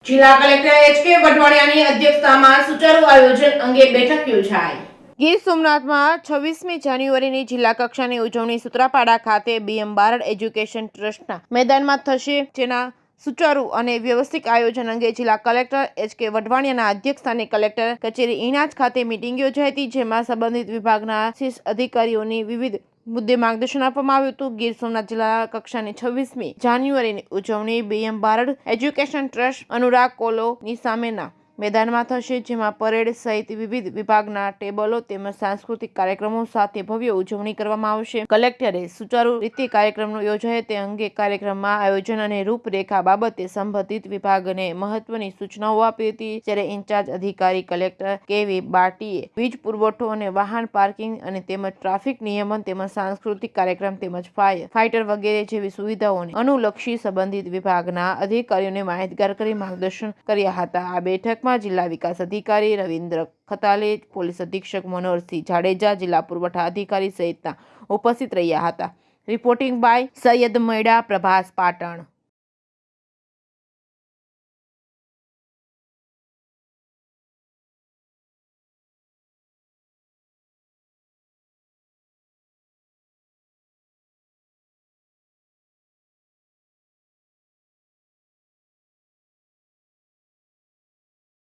જિલ્લા collector HK. વઢવાણિયાની અધ્યક્ષતામાં સુચારુ આયોજન અંગે બેઠક યોજાઈ. ગીર સોમનાથમાં 26મી જાન્યુઆરીની જિલ્લા કક્ષાની ઉજવણી સૂત્રાપાડા ખાતે બી.એમ. બારડ એજ્યુકેશન ટ્રસ્ટના મેદાનમાં થશે, જેના સુચારુ અને વ્યવસ્થિત આયોજન અંગે જિલ્લા કલેક્ટર એચ.કે. વઢવાણિયાના અધ્યક્ષસ્થાને કલેક્ટર કચેરી ઈણાજ ખાતે મીટિંગ યોજાઈ હતી, જેમાં સંબંધિત વિભાગના શીર્ષ અધિકારીઓની વિવિધ મુદ્દે માર્ગદર્શન આપવામાં આવ્યું હતું. ગીર સોમનાથ જિલ્લા કક્ષાની 26મી જાન્યુઆરીની ઉજવણી B M. Barad education trust Anurag colony સામેના મેદાનમાં થશે, જેમાં પરેડ સહિત વિવિધ વિભાગના ટેબલો તેમજ સાંસ્કૃતિક કાર્યક્રમો સાથે ભવ્ય ઉજવણી કરવામાં આવશે. કલેક્ટરે સુચારુ રીતે કાર્યક્રમો યોજાય તે અંગે કાર્યક્રમમાં આયોજન અને રૂપરેખા બાબતે સંબંધિત વિભાગને મહત્વની સૂચનાઓ આપી હતી. જ્યારે ઇન્ચાર્જ અધિકારી કલેક્ટર કે.વી. બાર્ટીએ વીજ પુરવઠો અને વાહન પાર્કિંગ અને તેમજ ટ્રાફિક નિયમન તેમજ સાંસ્કૃતિક કાર્યક્રમ તેમજ ફાઇટર વગેરે જેવી સુવિધાઓને અનુલક્ષી સંબંધિત વિભાગના અધિકારીઓને માહિતગાર કરી માર્ગદર્શન કર્યા હતા. આ બેઠકમાં જિલ્લા વિકાસ અધિકારી રવિન્દ્ર ખતાલે, પોલીસ અધિક્ષક મનોહરસિંહ જાડેજા, જિલ્લા પુરવઠા અધિકારી સહિતના ઉપસ્થિત રહ્યા હતા. Reporting by Syed Maida, Prabhas, Patan.